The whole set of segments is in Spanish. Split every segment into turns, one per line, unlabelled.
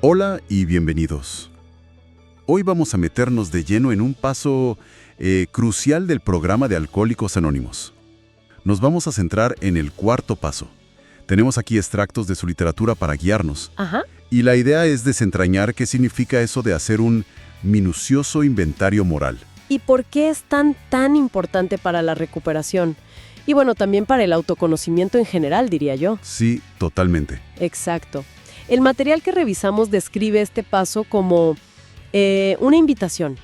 Hola y bienvenidos. Hoy vamos a meternos de lleno en un paso crucial del programa de Alcohólicos Anónimos. Nos vamos a centrar en el cuarto paso. Tenemos aquí extractos de su literatura para guiarnos.
Ajá.
Y la idea es desentrañar qué significa eso de hacer un minucioso inventario moral.
¿Y por qué es tan importante para la recuperación? Y bueno, también para el autoconocimiento en general, diría yo.
Sí, totalmente.
Exacto. El material que revisamos describe este paso como una invitación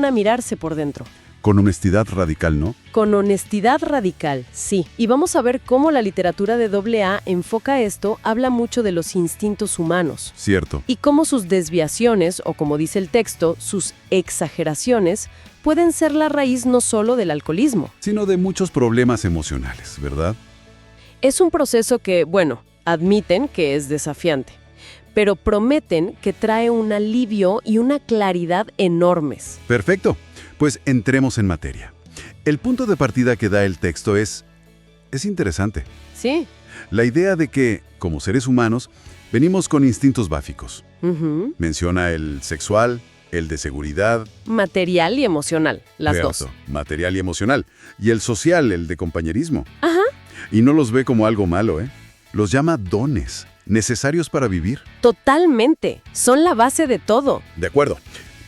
a mirarse por dentro.
Con honestidad radical, ¿no?
Con honestidad radical, sí. Y vamos a ver cómo la literatura de AA enfoca esto, habla mucho de los instintos humanos.
Cierto.
Y cómo sus desviaciones, o como dice el texto, sus exageraciones, pueden ser la raíz no solo del alcoholismo.
Sino de muchos problemas emocionales, ¿verdad?
Es un proceso que, bueno, admiten que es desafiante, pero prometen que trae un alivio y una claridad enormes.
Perfecto. Pues entremos en materia. El punto de partida que da el texto es interesante.
Sí.
La idea de que, como seres humanos, venimos con instintos básicos.
Ujú.
Menciona el sexual, el de seguridad.
Material y emocional, las
Cierto,
dos.
material y emocional. Y el social, el de compañerismo.
Ajá.
Y no los ve como algo malo, ¿eh? Los llama dones, necesarios para vivir.
Totalmente. Son la base de todo.
De acuerdo.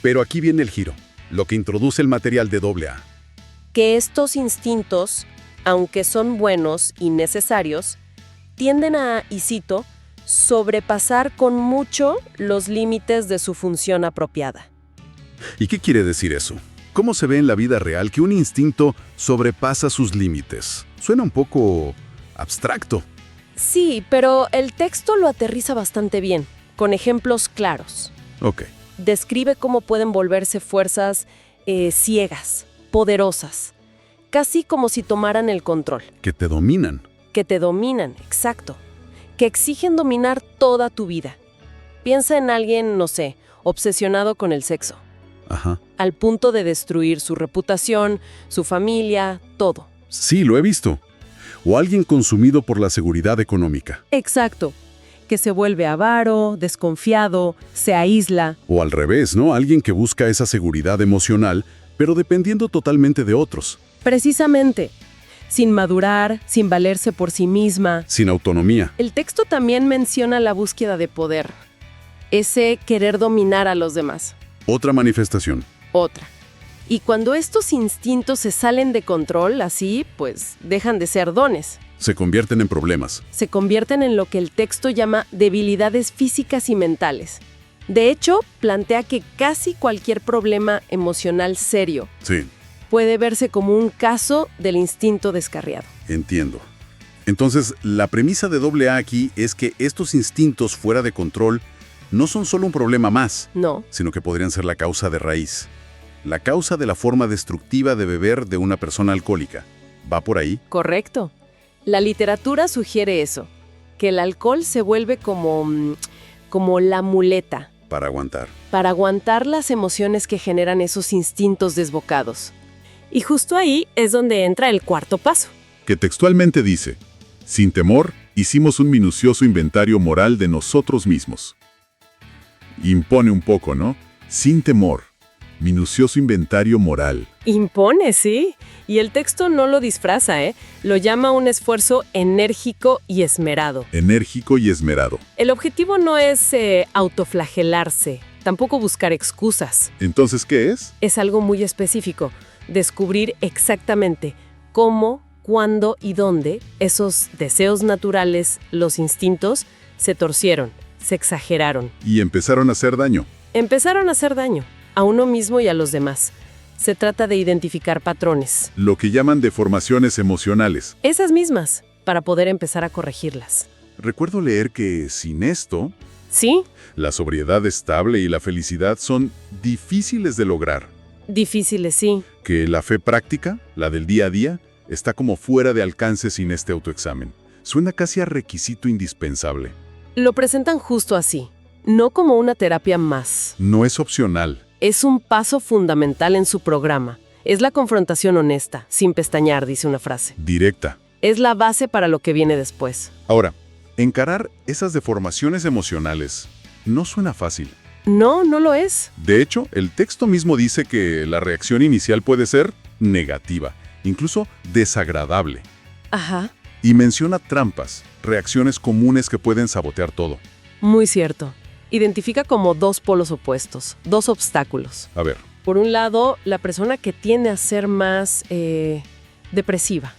Pero aquí viene el giro, lo que introduce el material de AA.
Que estos instintos, aunque son buenos y necesarios, tienden a, y cito, sobrepasar con mucho los límites de su función apropiada.
¿Y qué quiere decir eso? ¿Cómo se ve en la vida real que un instinto sobrepasa sus límites? Suena un poco abstracto.
Sí, pero el texto lo aterriza bastante bien, con ejemplos claros.
Ok.
Describe cómo pueden volverse fuerzas ciegas, poderosas, casi como si tomaran el control.
Que te dominan.
Que te dominan, exacto. Que exigen dominar toda tu vida. Piensa en alguien, no sé, obsesionado con el sexo,
Ajá.
al punto de destruir su reputación, su familia, todo.
Sí, lo he visto. O alguien consumido por la seguridad económica.
Exacto. Que se vuelve avaro, desconfiado, se aísla.
O al revés, ¿no? Alguien que busca esa seguridad emocional, pero dependiendo totalmente de otros.
Precisamente. Sin madurar, sin valerse por sí misma.
Sin autonomía.
El texto también menciona la búsqueda de poder. Ese querer dominar a los demás.
Otra manifestación.
Otra. Y cuando estos instintos se salen de control, así, pues dejan de ser dones.
Se convierten en problemas.
Se convierten en lo que el texto llama debilidades físicas y mentales. De hecho, plantea que casi cualquier problema emocional serio
Sí,
puede verse como un caso del instinto descarriado.
entiendo. Entonces, la premisa de AA aquí es que estos instintos fuera de control no son solo un problema más,
No,
sino que podrían ser la causa de raíz. La causa de la forma destructiva de beber de una persona alcohólica. ¿Va por ahí?
correcto. La literatura sugiere eso, que el alcohol se vuelve como la muleta
Para aguantar.
para aguantar las emociones que generan esos instintos desbocados. Y justo ahí es donde entra el cuarto paso.
Que textualmente dice, sin temor, hicimos un minucioso inventario moral de nosotros mismos. Impone un poco, ¿no? Sin temor, minucioso inventario moral.
Impone, sí. Y el texto no lo disfraza, ¿eh? Lo llama un esfuerzo enérgico y esmerado.
Enérgico y esmerado.
El objetivo no es autoflagelarse, tampoco buscar excusas.
Entonces, ¿qué es?
Es algo muy específico, descubrir exactamente cómo, cuándo y dónde esos deseos naturales, los instintos, se torcieron, se exageraron.
Y empezaron a hacer daño.
Empezaron a hacer daño, a uno mismo y a los demás. Se trata de identificar patrones.
Lo que llaman deformaciones emocionales.
Esas mismas, para poder empezar a corregirlas.
Recuerdo leer que sin esto,
¿Sí?
La sobriedad estable y la felicidad son difíciles de lograr.
Difíciles, sí.
Que la fe práctica, la del día a día, está como fuera de alcance sin este autoexamen. Suena casi a requisito indispensable.
Lo presentan justo así, no como una terapia más.
No es opcional.
Es un paso fundamental en su programa. Es la confrontación honesta, sin pestañear, dice una frase.
Directa.
Es la base para lo que viene después.
Ahora, encarar esas deformaciones emocionales No suena fácil.
No, no lo es.
De hecho, el texto mismo dice que la reacción inicial puede ser negativa, incluso desagradable.
Ajá,
Y menciona trampas, reacciones comunes que pueden sabotear todo.
muy cierto. Identifica como dos polos opuestos, dos obstáculos.
A ver,
Por un lado, la persona que tiende a ser más depresiva,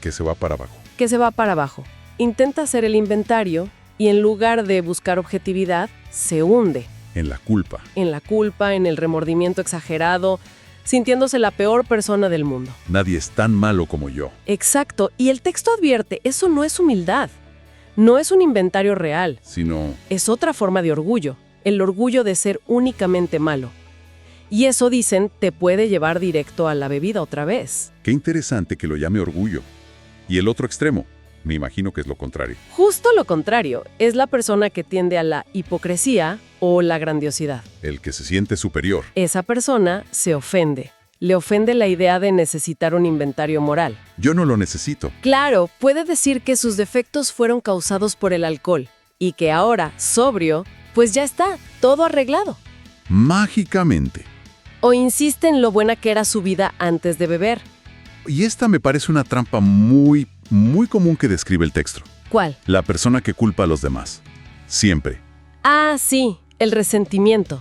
que se va para abajo.
que se va para abajo. Intenta hacer el inventario y en lugar de buscar objetividad, se hunde
En la culpa.
en la culpa, en el remordimiento exagerado, sintiéndose la peor persona del mundo.
Nadie es tan malo como yo.
Exacto, y el texto advierte, eso no es humildad, no es un inventario real,
Sino,
es otra forma de orgullo, el orgullo de ser únicamente malo. Y eso, dicen, te puede llevar directo a la bebida otra vez.
qué interesante que lo llame orgullo. Y el otro extremo, me imagino que es lo contrario.
Justo lo contrario, es la persona que tiende a la hipocresía o la grandiosidad.
El que se siente superior.
Esa persona se ofende. Le ofende la idea de necesitar un inventario moral.
Yo no lo necesito.
Claro, puede decir que sus defectos fueron causados por el alcohol y que ahora, sobrio, pues ya está, todo arreglado.
Mágicamente.
O insiste en lo buena que era su vida antes de beber.
Y esta me parece una trampa muy común que describe el texto.
¿Cuál?
La persona que culpa a los demás. Siempre.
Ah, sí, el resentimiento.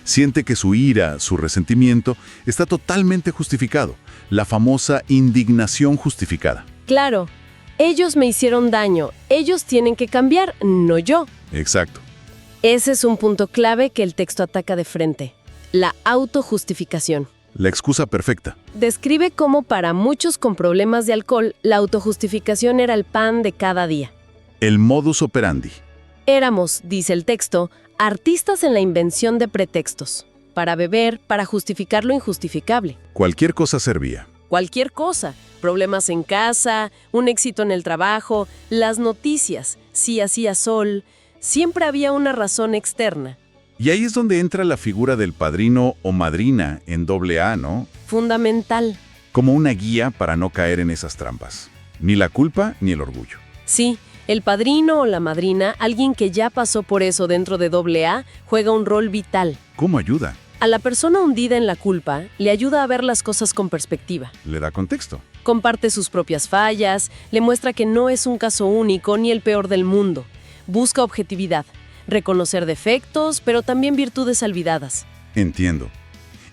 Siente que su ira, su resentimiento, está totalmente justificado. La famosa indignación justificada.
Claro, ellos me hicieron daño, ellos tienen que cambiar, no yo.
Exacto.
Ese es un punto clave que el texto ataca de frente. La autojustificación.
La excusa perfecta.
Describe cómo para muchos con problemas de alcohol, la autojustificación era el pan de cada día.
El modus operandi.
Éramos, dice el texto, artistas en la invención de pretextos. Para beber, para justificar lo injustificable.
Cualquier cosa servía.
Cualquier cosa. Problemas en casa, un éxito en el trabajo, las noticias, si hacía sol. Siempre había una razón externa.
Y ahí es donde entra la figura del padrino o madrina en AA, ¿no?
Fundamental.
Como una guía para no caer en esas trampas. Ni la culpa ni el orgullo.
Sí, el padrino o la madrina, alguien que ya pasó por eso dentro de AA, juega un rol vital.
¿Cómo ayuda?
A la persona hundida en la culpa, le ayuda a ver las cosas con perspectiva.
Le da contexto.
Comparte sus propias fallas, le muestra que no es un caso único ni el peor del mundo. Busca objetividad, reconocer defectos, pero también virtudes olvidadas.
Entiendo.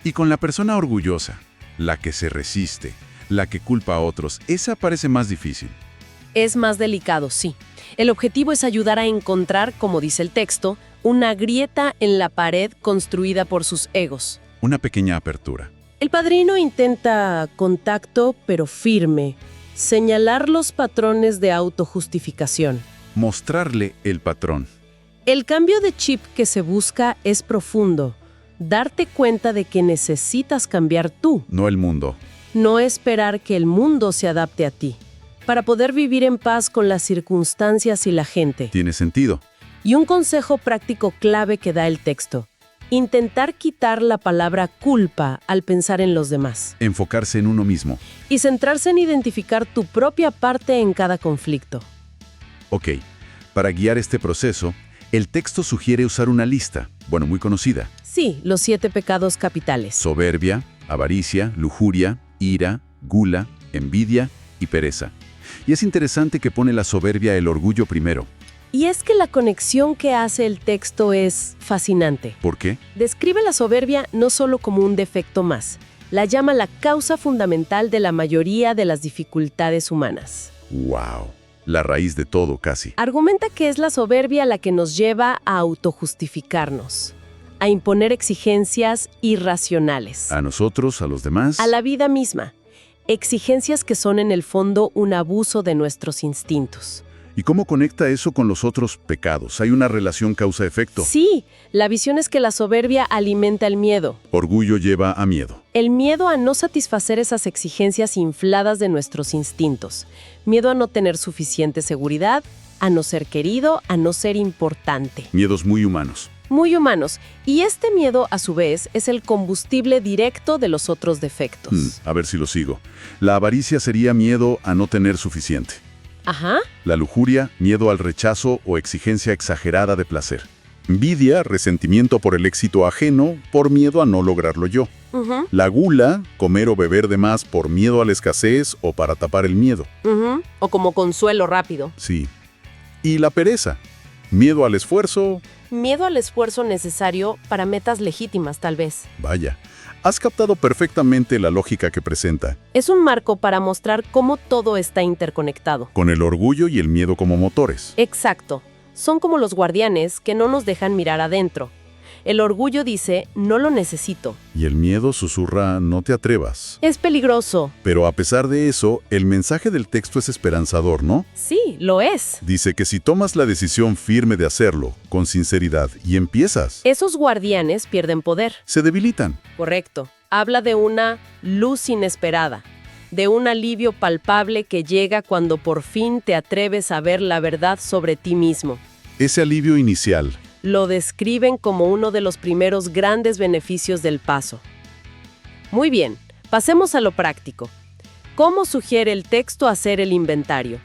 Y con la persona orgullosa, la que se resiste, la que culpa a otros, esa parece más difícil.
Es más delicado, sí. El objetivo es ayudar a encontrar, como dice el texto, una grieta en la pared construida por sus egos.
Una pequeña apertura.
El padrino intenta contacto, pero firme, señalar los patrones de autojustificación.
Mostrarle el patrón.
El cambio de chip que se busca es profundo. Darte cuenta de que necesitas cambiar tú,
No el mundo.
no esperar que el mundo se adapte a ti, para poder vivir en paz con las circunstancias y la gente.
Tiene sentido.
Y un consejo práctico clave que da el texto: intentar quitar la palabra culpa al pensar en los demás
Enfocarse en uno mismo.
y centrarse en identificar tu propia parte en cada conflicto.
Ok, para guiar este proceso, el texto sugiere usar una lista, muy conocida.
Sí, los 7 pecados capitales.
Soberbia, avaricia, lujuria, ira, gula, envidia y pereza. Y es interesante que pone la soberbia, el orgullo primero.
Y es que la conexión que hace el texto es fascinante.
¿Por qué?
Describe la soberbia no solo como un defecto más, la llama la causa fundamental de la mayoría de las dificultades humanas.
¡Wow! La raíz de todo, casi.
Argumenta que es la soberbia la que nos lleva a autojustificarnos, a imponer exigencias irracionales,
A nosotros, a los demás.
a la vida misma, exigencias que son en el fondo un abuso de nuestros instintos.
¿Y cómo conecta eso con los otros pecados? ¿Hay una relación causa-efecto?
Sí, la visión es que la soberbia alimenta el miedo.
Orgullo lleva a miedo.
El miedo a no satisfacer esas exigencias infladas de nuestros instintos. Miedo a no tener suficiente seguridad, a no ser querido, a no ser importante.
Miedos muy humanos.
Muy humanos. Y este miedo, a su vez, es el combustible directo de los otros defectos.
A ver si lo sigo. La avaricia sería miedo a no tener suficiente.
Ajá.
La lujuria, miedo al rechazo o exigencia exagerada de placer. Envidia, resentimiento por el éxito ajeno, por miedo a no lograrlo yo.
Ujú,
La gula, comer o beber de más por miedo a la escasez o para tapar el miedo.
ujú. O como consuelo rápido.
Sí. Y la pereza, miedo al esfuerzo.
Miedo al esfuerzo necesario para metas legítimas, tal vez.
Vaya, has captado perfectamente la lógica que presenta,
Es un marco para mostrar cómo todo está interconectado.
con el orgullo y el miedo como motores.
Exacto. Son como los guardianes que no nos dejan mirar adentro. El orgullo dice, no lo necesito.
Y el miedo susurra, no te atrevas.
Es peligroso.
Pero a pesar de eso, el mensaje del texto es esperanzador, ¿no?
Sí, lo es.
Dice que si tomas la decisión firme de hacerlo, con sinceridad, y empiezas,
Esos guardianes pierden poder.
se debilitan.
Correcto. Habla de una luz inesperada, de un alivio palpable que llega cuando por fin te atreves a ver la verdad sobre ti mismo.
Ese alivio inicial,
Lo describen como uno de los primeros grandes beneficios del paso. Muy bien, pasemos a lo práctico. ¿Cómo sugiere el texto hacer el inventario?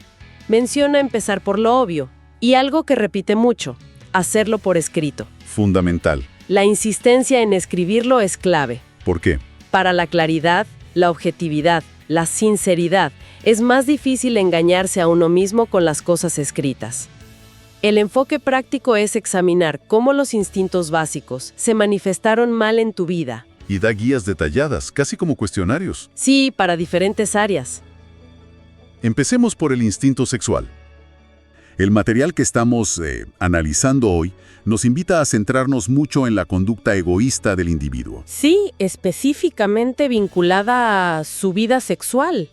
Menciona empezar por lo obvio, y algo que repite mucho, hacerlo por escrito.
fundamental.
La insistencia en escribirlo es clave.
¿Por qué?
Para la claridad, la objetividad, la sinceridad, es más difícil engañarse a uno mismo con las cosas escritas. El enfoque práctico es examinar cómo los instintos básicos se manifestaron mal en tu vida.
Y da guías detalladas, casi como cuestionarios.
Sí, para diferentes áreas.
Empecemos por el instinto sexual. El material que estamos analizando hoy nos invita a centrarnos mucho en la conducta egoísta del individuo.
Sí, específicamente vinculada a su vida sexual.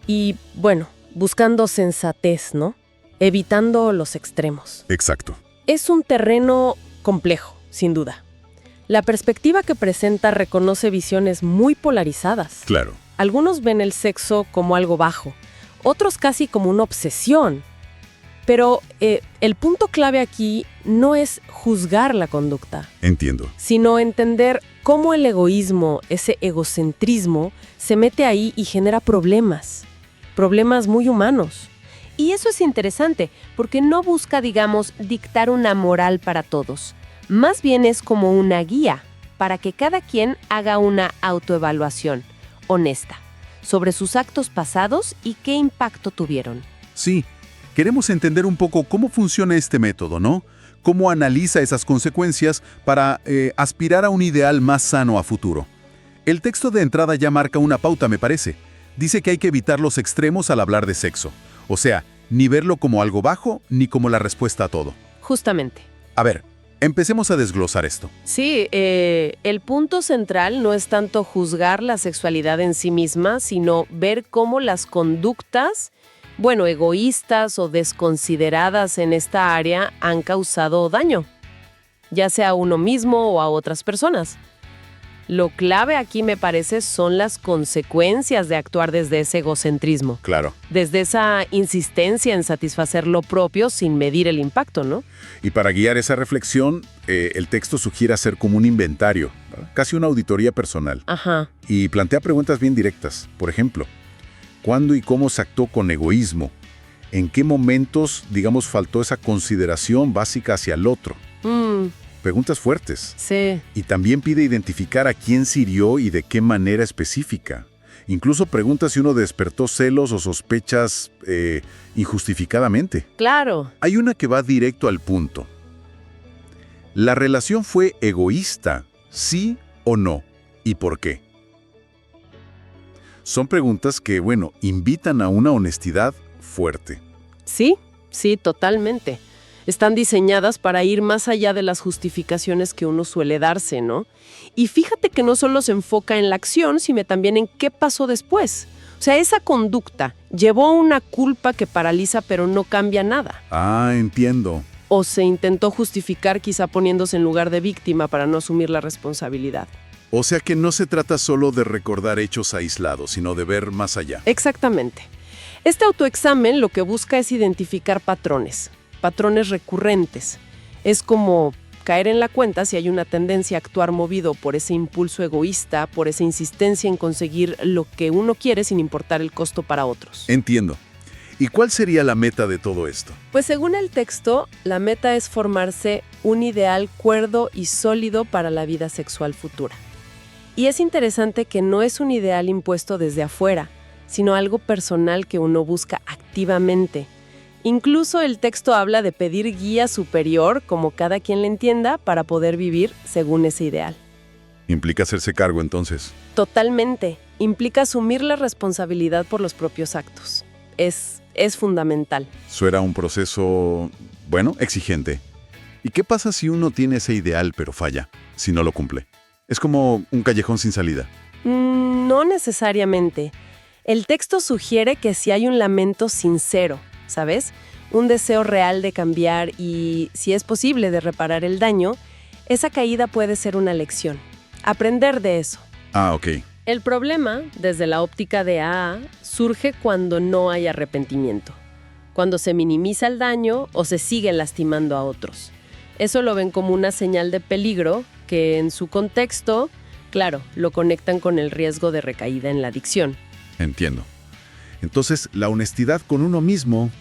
Y, bueno, buscando sensatez, ¿no? Evitando los extremos.
Exacto.
Es un terreno complejo, sin duda. La perspectiva que presenta reconoce visiones muy polarizadas.
Claro.
Algunos ven el sexo como algo bajo, otros casi como una obsesión. Pero el punto clave aquí no es juzgar la conducta,
Entiendo.
sino entender cómo el egoísmo, ese egocentrismo, se mete ahí y genera problemas muy humanos. Y eso es interesante, porque no busca, digamos, dictar una moral para todos. Más bien es como una guía para que cada quien haga una autoevaluación honesta sobre sus actos pasados y qué impacto tuvieron.
Sí, queremos entender un poco cómo funciona este método, ¿no? Cómo analiza esas consecuencias para aspirar a un ideal más sano a futuro. El texto de entrada ya marca una pauta, me parece. Dice que hay que evitar los extremos al hablar de sexo. O sea, ni verlo como algo bajo, ni como la respuesta a todo.
Justamente.
A ver, empecemos a desglosar esto.
Sí, el punto central no es tanto juzgar la sexualidad en sí misma, sino ver cómo las conductas, bueno, egoístas o desconsideradas en esta área han causado daño, ya sea a uno mismo o a otras personas. Lo clave aquí, me parece, son las consecuencias de actuar desde ese egocentrismo,
Claro.
desde esa insistencia en satisfacer lo propio sin medir el impacto, ¿no?
Y para guiar esa reflexión, el texto sugiere hacer como un inventario, ¿verdad? Casi una auditoría personal.
Ajá.
Y plantea preguntas bien directas. Por ejemplo, ¿cuándo y cómo se actuó con egoísmo? ¿En qué momentos, digamos, faltó esa consideración básica hacia el otro? Preguntas fuertes.
Sí.
Y también pide identificar a quién se hirió y de qué manera específica. Incluso pregunta si uno despertó celos o sospechas injustificadamente.
Claro.
Hay una que va directo al punto. ¿La relación fue egoísta, sí o no? ¿Y por qué? Son preguntas que, bueno, invitan a una honestidad fuerte.
Sí, sí, totalmente. Están diseñadas para ir más allá de las justificaciones que uno suele darse, ¿no? Y fíjate que no solo se enfoca en la acción, sino también en qué pasó después. O sea, esa conducta llevó a una culpa que paraliza pero no cambia nada.
Ah, entiendo.
O se intentó justificar quizá poniéndose en lugar de víctima para no asumir la responsabilidad.
O sea que no se trata solo de recordar hechos aislados, sino de ver más allá.
Exactamente. Este autoexamen lo que busca es identificar patrones recurrentes. Es como caer en la cuenta si hay una tendencia a actuar movido por ese impulso egoísta, por esa insistencia en conseguir lo que uno quiere sin importar el costo para otros.
Entiendo. ¿Y cuál sería la meta de todo esto?
Pues según el texto, la meta es formarse un ideal cuerdo y sólido para la vida sexual futura. Y es interesante que no es un ideal impuesto desde afuera, sino algo personal que uno busca activamente. Incluso el texto habla de pedir guía superior, como cada quien le entienda, para poder vivir según ese ideal.
Implica hacerse cargo, entonces.
Totalmente. Implica asumir la responsabilidad por los propios actos. Es fundamental.
Suena un proceso, bueno, exigente. ¿Y qué pasa si uno tiene ese ideal pero falla, si no lo cumple? Es como un callejón sin salida.
No necesariamente. El texto sugiere que si hay un lamento sincero, ¿sabes? Un deseo real de cambiar y, si es posible, de reparar el daño, esa caída puede ser una lección. Aprender de eso.
Ah, ok.
El problema, desde la óptica de AA, surge cuando no hay arrepentimiento, cuando se minimiza el daño o se sigue lastimando a otros. Eso lo ven como una señal de peligro que en su contexto, claro, lo conectan con el riesgo de recaída en la adicción.
Entiendo. Entonces, la honestidad con uno mismo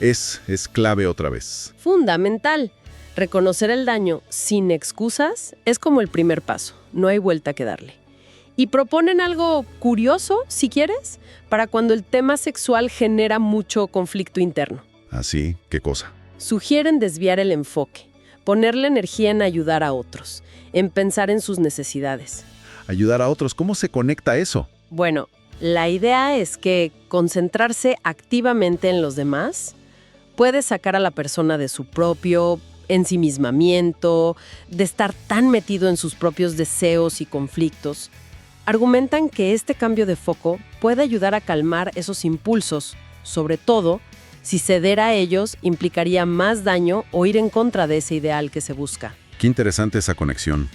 es clave otra vez.
Fundamental. Reconocer el daño sin excusas es como el primer paso, no hay vuelta que darle. Y proponen algo curioso, si quieres, para cuando el tema sexual genera mucho conflicto interno.
¿Ah, sí? ¿Qué cosa?
Sugieren desviar el enfoque, poner la energía en ayudar a otros, en pensar en sus necesidades.
Ayudar a otros, ¿cómo se conecta eso?
Bueno, la idea es que concentrarse activamente en los demás puede sacar a la persona de su propio ensimismamiento, de estar tan metido en sus propios deseos y conflictos. Argumentan que este cambio de foco puede ayudar a calmar esos impulsos, sobre todo si ceder a ellos implicaría más daño o ir en contra de ese ideal que se busca.
Qué interesante esa conexión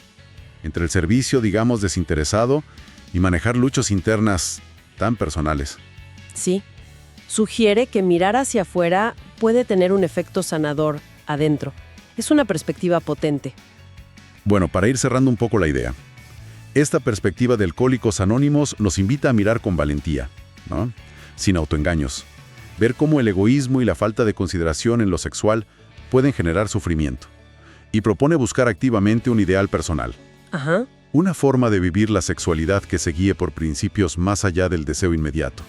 entre el servicio, digamos, desinteresado y manejar luchas internas tan personales.
Sí, sugiere que mirar hacia afuera puede tener un efecto sanador adentro. Es una perspectiva potente.
Bueno, para ir cerrando un poco la idea, esta perspectiva de Alcohólicos Anónimos nos invita a mirar con valentía, ¿no? Sin autoengaños. Ver cómo el egoísmo y la falta de consideración en lo sexual pueden generar sufrimiento. Y propone buscar activamente un ideal personal.
Ajá.
Una forma de vivir la sexualidad que se guíe por principios más allá del deseo inmediato.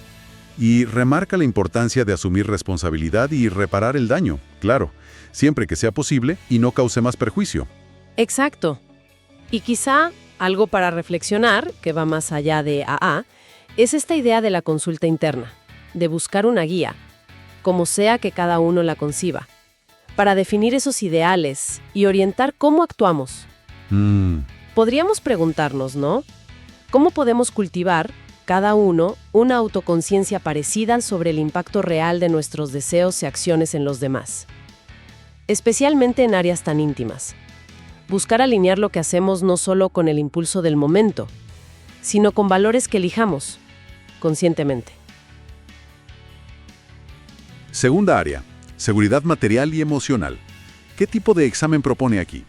Y remarca la importancia de asumir responsabilidad y reparar el daño, claro, siempre que sea posible y no cause más perjuicio.
Exacto. Y quizá algo para reflexionar, que va más allá de AA, es esta idea de la consulta interna, de buscar una guía, como sea que cada uno la conciba, para definir esos ideales y orientar cómo actuamos. Podríamos preguntarnos, ¿no? ¿Cómo podemos cultivar, cada uno, una autoconciencia parecida sobre el impacto real de nuestros deseos y acciones en los demás? Especialmente en áreas tan íntimas. Buscar alinear lo que hacemos no solo con el impulso del momento, sino con valores que elijamos, conscientemente.
Segunda área, seguridad material y emocional. ¿Qué tipo de examen propone aquí?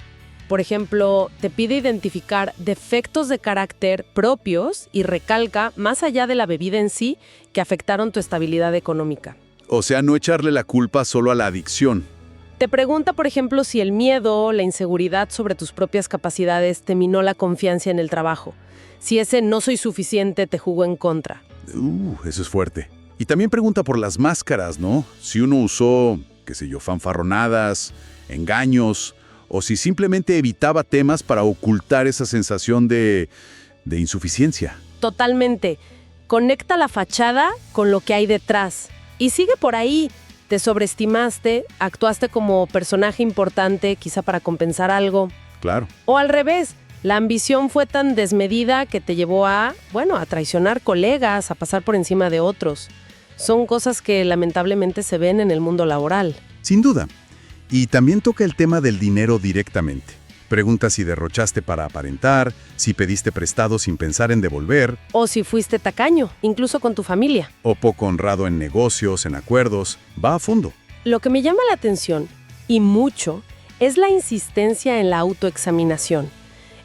Por ejemplo, te pide identificar defectos de carácter propios y recalca, más allá de la bebida en sí, que afectaron tu estabilidad económica.
O sea, no echarle la culpa solo a la adicción.
Te pregunta, por ejemplo, si el miedo, la inseguridad sobre tus propias capacidades te minó la confianza en el trabajo. Si ese no soy suficiente te jugó en contra.
Eso es fuerte. Y también pregunta por las máscaras, ¿no? Si uno usó, qué sé yo, fanfarronadas, engaños, o si simplemente evitaba temas para ocultar esa sensación de insuficiencia.
Totalmente. Conecta la fachada con lo que hay detrás. Y sigue por ahí. Te sobreestimaste, actuaste como personaje importante, quizá para compensar algo.
Claro.
O al revés, la ambición fue tan desmedida que te llevó a traicionar colegas, a pasar por encima de otros. Son cosas que lamentablemente se ven en el mundo laboral.
Sin duda. Y también toca el tema del dinero directamente. Pregunta si derrochaste para aparentar, si pediste prestado sin pensar en devolver.
O si fuiste tacaño, incluso con tu familia.
O poco honrado en negocios, en acuerdos. Va a fondo.
Lo que me llama la atención, y mucho, es la insistencia en la autoexaminación.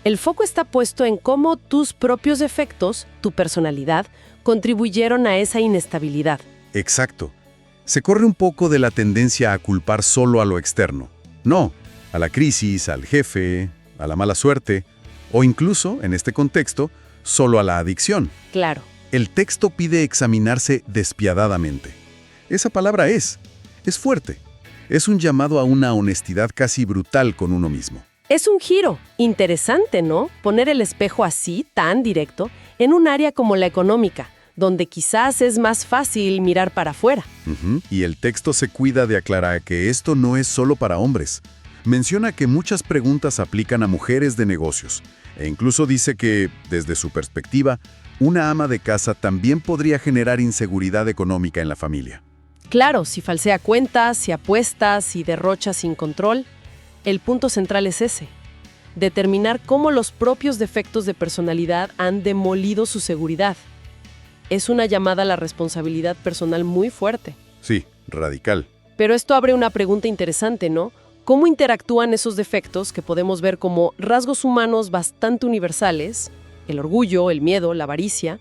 El foco está puesto en cómo tus propios defectos, tu personalidad, contribuyeron a esa inestabilidad.
Exacto. Se corre un poco de la tendencia a culpar solo a lo externo. No, a la crisis, al jefe, a la mala suerte, o incluso, en este contexto, solo a la adicción.
Claro.
El texto pide examinarse despiadadamente. Esa palabra es fuerte. Es un llamado a una honestidad casi brutal con uno mismo.
Es un giro. Interesante, ¿no? Poner el espejo así, tan directo, en un área como la económica, donde quizás es más fácil mirar para afuera.
Y el texto se cuida de aclarar que esto no es solo para hombres. Menciona que muchas preguntas aplican a mujeres de negocios, e incluso dice que, desde su perspectiva, una ama de casa también podría generar inseguridad económica en la familia.
Claro, si falsea cuentas, si apuesta, si derrocha sin control. El punto central es ese: determinar cómo los propios defectos de personalidad han demolido su seguridad. Es una llamada a la responsabilidad personal muy fuerte.
Sí, radical.
Pero esto abre una pregunta interesante, ¿no? ¿Cómo interactúan esos defectos que podemos ver como rasgos humanos bastante universales, el orgullo, el miedo, la avaricia,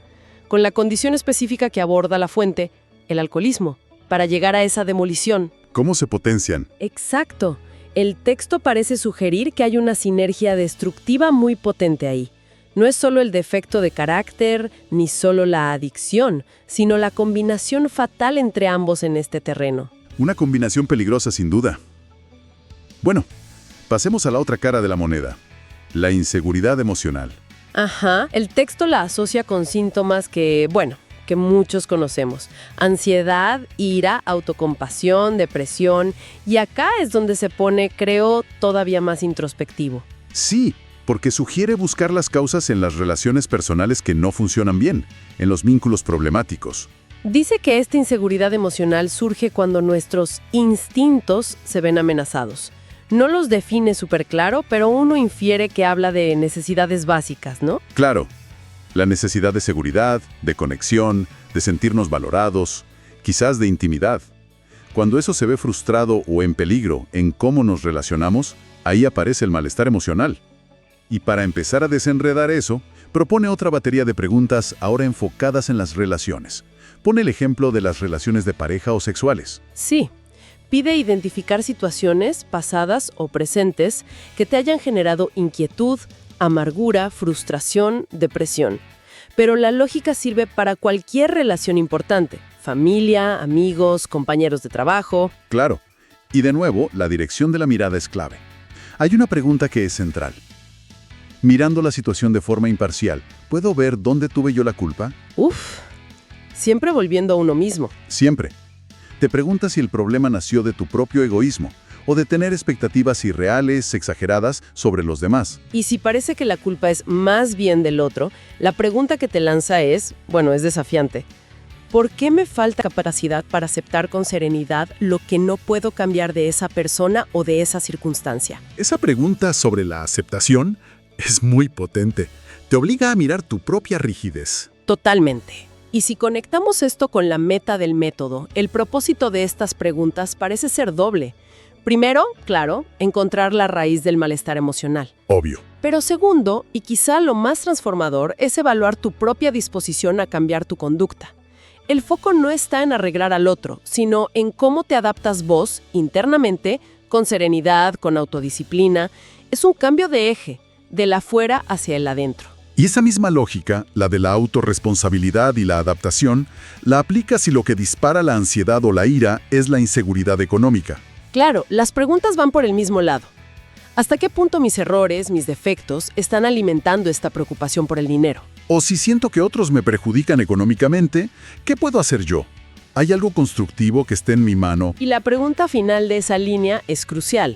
con la condición específica que aborda la fuente, el alcoholismo, para llegar a esa demolición?
¿Cómo se potencian?
Exacto. El texto parece sugerir que hay una sinergia destructiva muy potente ahí. No es solo el defecto de carácter, ni solo la adicción, sino la combinación fatal entre ambos en este terreno.
Una combinación peligrosa, sin duda. Bueno, pasemos a la otra cara de la moneda, la inseguridad emocional.
Ajá, el texto la asocia con síntomas que muchos conocemos: ansiedad, ira, autocompasión, depresión, y acá es donde se pone, creo, todavía más introspectivo.
Sí, porque sugiere buscar las causas en las relaciones personales que no funcionan bien, en los vínculos problemáticos.
Dice que esta inseguridad emocional surge cuando nuestros instintos se ven amenazados. No los define súper claro, pero uno infiere que habla de necesidades básicas, ¿no?
Claro. La necesidad de seguridad, de conexión, de sentirnos valorados, quizás de intimidad. Cuando eso se ve frustrado o en peligro en cómo nos relacionamos, ahí aparece el malestar emocional. Y para empezar a desenredar eso, propone otra batería de preguntas ahora enfocadas en las relaciones. Pone el ejemplo de las relaciones de pareja o sexuales.
Sí. Pide identificar situaciones, pasadas o presentes, que te hayan generado inquietud, amargura, frustración, depresión. Pero la lógica sirve para cualquier relación importante: familia, amigos, compañeros de trabajo.
Claro. Y de nuevo, la dirección de la mirada es clave. Hay una pregunta que es central. Mirando la situación de forma imparcial, ¿puedo ver dónde tuve yo la culpa?
Siempre volviendo a uno mismo.
Siempre. Te preguntas si el problema nació de tu propio egoísmo o de tener expectativas irreales, exageradas sobre los demás.
Y si parece que la culpa es más bien del otro, la pregunta que te lanza es desafiante. ¿Por qué me falta capacidad para aceptar con serenidad lo que no puedo cambiar de esa persona o de esa circunstancia?
Esa pregunta sobre la aceptación es muy potente. Te obliga a mirar tu propia rigidez.
Totalmente. Y si conectamos esto con la meta del método, el propósito de estas preguntas parece ser doble. Primero, claro, encontrar la raíz del malestar emocional.
Obvio.
Pero segundo, y quizá lo más transformador, es evaluar tu propia disposición a cambiar tu conducta. El foco no está en arreglar al otro, sino en cómo te adaptas vos internamente, con serenidad, con autodisciplina. Es un cambio de eje, del afuera hacia el adentro.
Y esa misma lógica, la de la autorresponsabilidad y la adaptación, la aplica si lo que dispara la ansiedad o la ira es la inseguridad económica.
Claro, las preguntas van por el mismo lado. ¿Hasta qué punto mis errores, mis defectos, están alimentando esta preocupación por el dinero?
O si siento que otros me perjudican económicamente, ¿qué puedo hacer yo? ¿Hay algo constructivo que esté en mi mano?
Y la pregunta final de esa línea es crucial.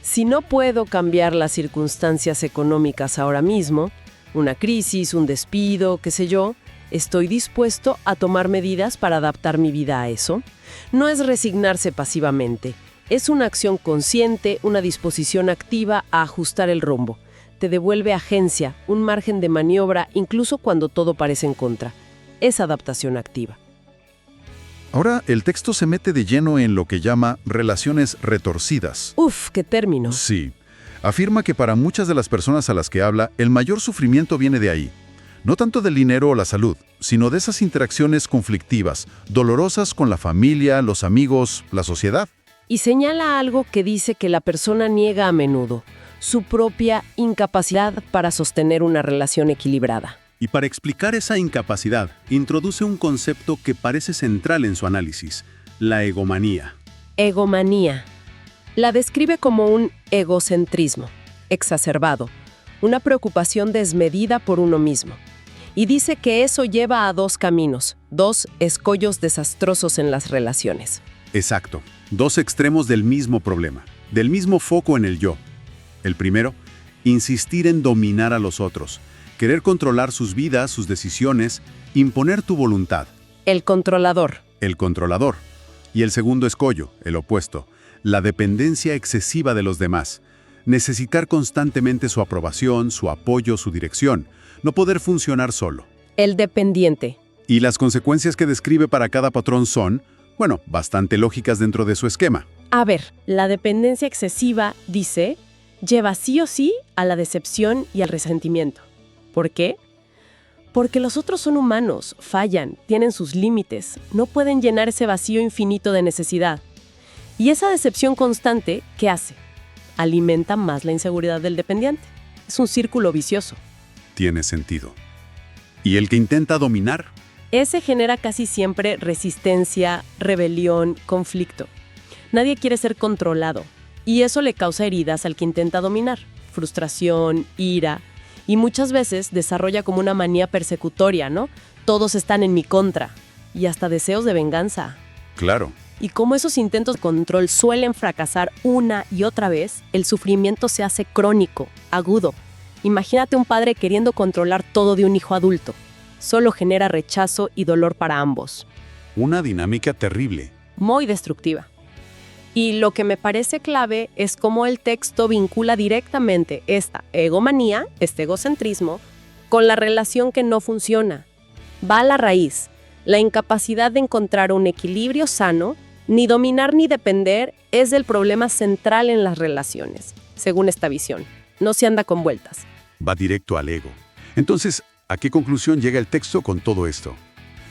Si no puedo cambiar las circunstancias económicas ahora mismo, una crisis, un despido, qué sé yo, ¿estoy dispuesto a tomar medidas para adaptar mi vida a eso? No es resignarse pasivamente. Es una acción consciente, una disposición activa a ajustar el rumbo. Te devuelve agencia, un margen de maniobra, incluso cuando todo parece en contra. Es adaptación activa.
Ahora, el texto se mete de lleno en lo que llama relaciones retorcidas.
Uf, qué término.
Sí. Afirma que para muchas de las personas a las que habla, el mayor sufrimiento viene de ahí.
No tanto del dinero o la salud, sino de esas interacciones conflictivas, dolorosas con la familia, los amigos, la sociedad.
Y señala algo que dice que la persona niega a menudo, su propia incapacidad para sostener una relación equilibrada.
Y para explicar esa incapacidad, introduce un concepto que parece central en su análisis, la egomanía.
Egomanía. La describe como un egocentrismo exacerbado, una preocupación desmedida por uno mismo. Y dice que eso lleva a dos caminos, dos escollos desastrosos en las relaciones.
Exacto. Dos extremos del mismo problema, del mismo foco en el yo. El primero, insistir en dominar a los otros, querer controlar sus vidas, sus decisiones, imponer tu voluntad.
El controlador.
El controlador. Y el segundo escollo, el opuesto, la dependencia excesiva de los demás. Necesitar constantemente su aprobación, su apoyo, su dirección. No poder funcionar solo.
El dependiente.
Y las consecuencias que describe para cada patrón son, bueno, bastante lógicas dentro de su esquema.
A ver, la dependencia excesiva, dice, lleva sí o sí a la decepción y al resentimiento. ¿Por qué? Porque los otros son humanos, fallan, tienen sus límites, no pueden llenar ese vacío infinito de necesidad. Y esa decepción constante, ¿qué hace? Alimenta más la inseguridad del dependiente. Es un círculo vicioso.
Tiene sentido. ¿Y el que intenta dominar?
Ese genera casi siempre resistencia, rebelión, conflicto. Nadie quiere ser controlado, y eso le causa heridas al que intenta dominar, frustración, ira, y muchas veces desarrolla como una manía persecutoria, ¿no? Todos están en mi contra, y hasta deseos de venganza.
Claro.
Y como esos intentos de control suelen fracasar una y otra vez, el sufrimiento se hace crónico, agudo. Imagínate un padre queriendo controlar todo de un hijo adulto. Solo genera rechazo y dolor para ambos.
Una dinámica terrible.
Muy destructiva. Y lo que me parece clave es cómo el texto vincula directamente esta egomanía, este egocentrismo, con la relación que no funciona. Va a la raíz, la incapacidad de encontrar un equilibrio sano, ni dominar ni depender es el problema central en las relaciones, según esta visión. No se anda con vueltas.
Va directo al ego. Entonces, ¿a qué conclusión llega el texto con todo esto?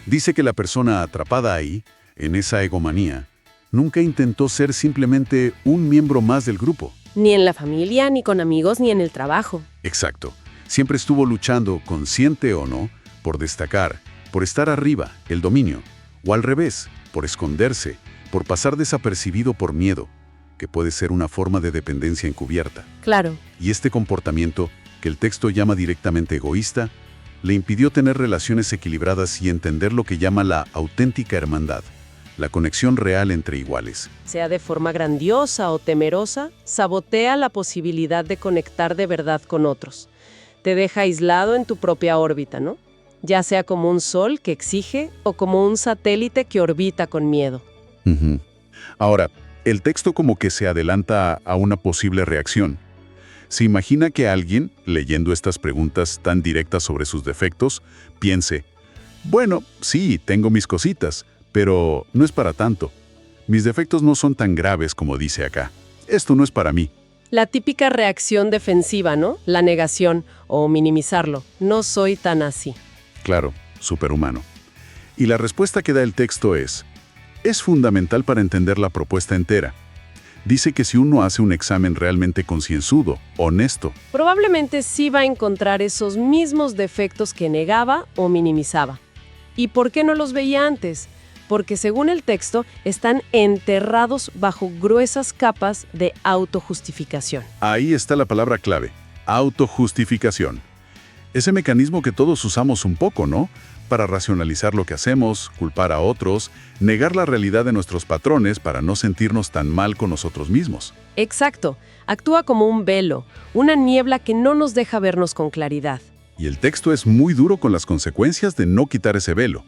Dice que la persona atrapada ahí, en esa egomanía, nunca intentó ser simplemente un miembro más del grupo.
Ni en la familia, ni con amigos, ni en el trabajo.
Exacto. Siempre estuvo luchando, consciente o no, por destacar, por estar arriba, el dominio. O al revés, por esconderse, por pasar desapercibido por miedo, que puede ser una forma de dependencia encubierta.
Claro.
Y este comportamiento, que el texto llama directamente egoísta, le impidió tener relaciones equilibradas y entender lo que llama la auténtica hermandad, la conexión real entre iguales.
Sea de forma grandiosa o temerosa, sabotea la posibilidad de conectar de verdad con otros. Te deja aislado en tu propia órbita, ¿no? Ya sea como un sol que exige o como un satélite que orbita con miedo.
Ahora, el texto como que se adelanta a una posible reacción. Se imagina que alguien, leyendo estas preguntas tan directas sobre sus defectos, piense, bueno, sí, tengo mis cositas, pero no es para tanto. Mis defectos no son tan graves como dice acá. Esto no es para mí.
La típica reacción defensiva, ¿no? La negación o minimizarlo. No soy tan así.
Claro, superhumano. Y la respuesta que da el texto es fundamental para entender la propuesta entera. Dice que si uno hace un examen realmente concienzudo, honesto,
probablemente sí va a encontrar esos mismos defectos que negaba o minimizaba. ¿Y por qué no los veía antes? Porque según el texto, están enterrados bajo gruesas capas de autojustificación.
Ahí está la palabra clave, autojustificación. Ese mecanismo que todos usamos un poco, ¿no? Para racionalizar lo que hacemos, culpar a otros, negar la realidad de nuestros patrones para no sentirnos tan mal con nosotros mismos.
Exacto. Actúa como un velo, una niebla que no nos deja vernos con claridad.
Y el texto es muy duro con las consecuencias de no quitar ese velo.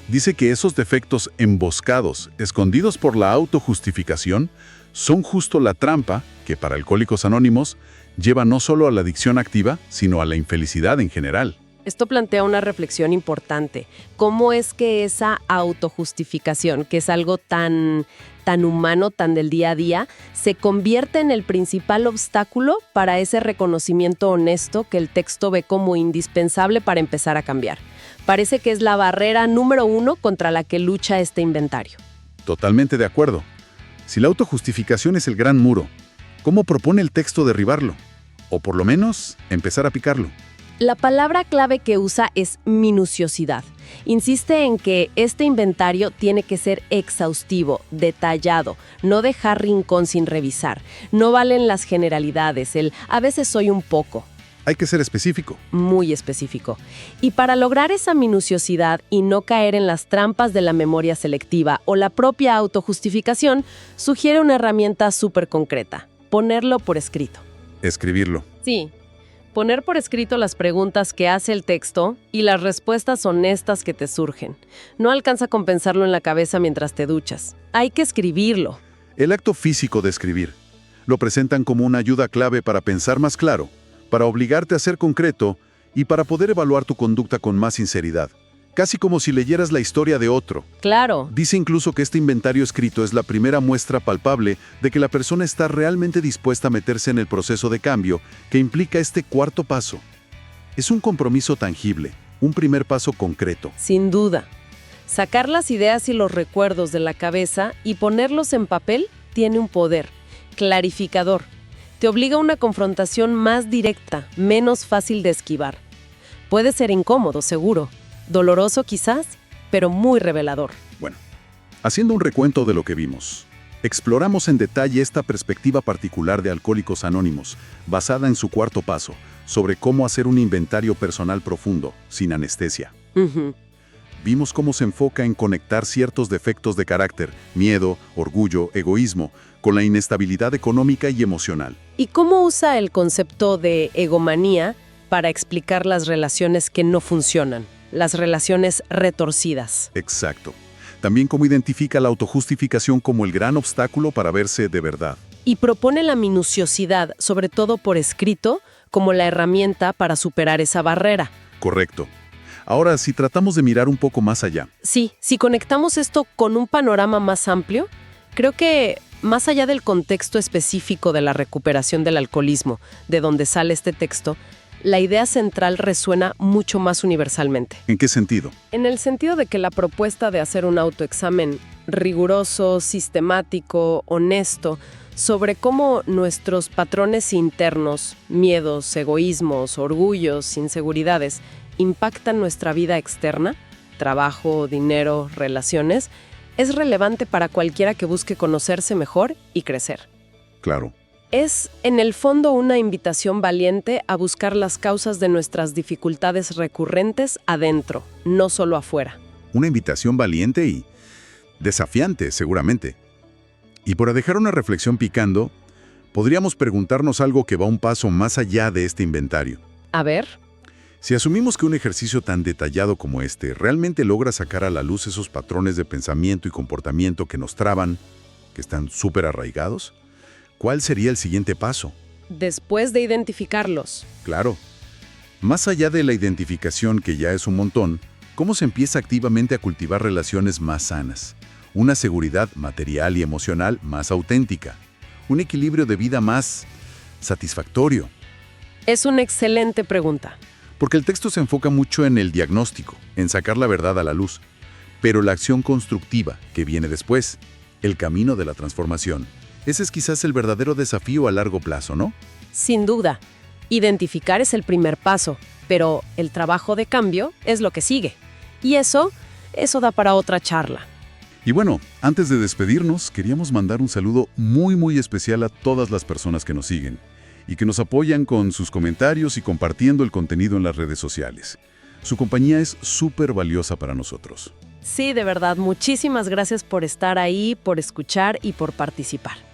Dice que esos defectos emboscados, escondidos por la autojustificación, son justo la trampa que para Alcohólicos Anónimos lleva no solo a la adicción activa, sino a la infelicidad en general.
Esto plantea una reflexión importante. ¿Cómo es que esa autojustificación, que es algo tan humano, tan del día a día, se convierte en el principal obstáculo para ese reconocimiento honesto que el texto ve como indispensable para empezar a cambiar? Parece que es la barrera número 1 contra la que lucha este inventario.
Totalmente de acuerdo. Si la autojustificación es el gran muro, ¿cómo propone el texto derribarlo? O por lo menos, empezar a picarlo.
La palabra clave que usa es minuciosidad. Insiste en que este inventario tiene que ser exhaustivo, detallado, no dejar rincón sin revisar. No valen las generalidades, a veces soy un poco.
Hay que ser específico.
Muy específico. Y para lograr esa minuciosidad y no caer en las trampas de la memoria selectiva o la propia autojustificación, sugiere una herramienta súper concreta: ponerlo por escrito.
Escribirlo.
Sí. Poner por escrito las preguntas que hace el texto y las respuestas honestas que te surgen. No alcanza con pensarlo en la cabeza mientras te duchas. Hay que escribirlo.
El acto físico de escribir lo presentan como una ayuda clave para pensar más claro, para obligarte a ser concreto y para poder evaluar tu conducta con más sinceridad. Casi como si leyeras la historia de otro.
Claro.
Dice incluso que este inventario escrito es la primera muestra palpable de que la persona está realmente dispuesta a meterse en el proceso de cambio que implica este cuarto paso. Es un compromiso tangible, un primer paso concreto.
Sin duda. Sacar las ideas y los recuerdos de la cabeza y ponerlos en papel tiene un poder clarificador. Te obliga a una confrontación más directa, menos fácil de esquivar. Puede ser incómodo, seguro. Doloroso quizás, pero muy revelador.
Bueno, haciendo un recuento de lo que vimos, exploramos en detalle esta perspectiva particular de Alcohólicos Anónimos, basada en su cuarto paso, sobre cómo hacer un inventario personal profundo, sin anestesia. Vimos cómo se enfoca en conectar ciertos defectos de carácter, miedo, orgullo, egoísmo, con la inestabilidad económica y emocional.
¿Y cómo usa el concepto de egomanía para explicar las relaciones que no funcionan? Las relaciones retorcidas.
Exacto. También cómo identifica la autojustificación como el gran obstáculo para verse de verdad.
Y propone la minuciosidad, sobre todo por escrito, como la herramienta para superar esa barrera.
Correcto. Ahora, si tratamos de mirar un poco más allá.
Sí, si conectamos esto con un panorama más amplio, creo que más allá del contexto específico de la recuperación del alcoholismo, de donde sale este texto, la idea central resuena mucho más universalmente.
¿En qué sentido?
En el sentido de que la propuesta de hacer un autoexamen riguroso, sistemático, honesto, sobre cómo nuestros patrones internos, miedos, egoísmos, orgullos, inseguridades, impactan nuestra vida externa, trabajo, dinero, relaciones, es relevante para cualquiera que busque conocerse mejor y crecer.
Claro.
Es, en el fondo, una invitación valiente a buscar las causas de nuestras dificultades recurrentes adentro, no solo afuera.
Una invitación valiente y desafiante, seguramente. Y para dejar una reflexión picando, podríamos preguntarnos algo que va un paso más allá de este inventario.
A ver.
Si asumimos que un ejercicio tan detallado como este realmente logra sacar a la luz esos patrones de pensamiento y comportamiento que nos traban, que están súper arraigados, ¿cuál sería el siguiente paso?
Después de identificarlos.
Claro. Más allá de la identificación, que ya es un montón, ¿cómo se empieza activamente a cultivar relaciones más sanas? Una seguridad material y emocional más auténtica. Un equilibrio de vida más satisfactorio.
Es una excelente pregunta.
Porque el texto se enfoca mucho en el diagnóstico, en sacar la verdad a la luz. Pero la acción constructiva, que viene después, el camino de la transformación, ese es quizás el verdadero desafío a largo plazo, ¿no?
Sin duda. Identificar es el primer paso, pero el trabajo de cambio es lo que sigue. Y eso da para otra charla.
Y bueno, antes de despedirnos, queríamos mandar un saludo muy especial a todas las personas que nos siguen y que nos apoyan con sus comentarios y compartiendo el contenido en las redes sociales. Su compañía es súper valiosa para nosotros.
Sí, de verdad, muchísimas gracias por estar ahí, por escuchar y por participar.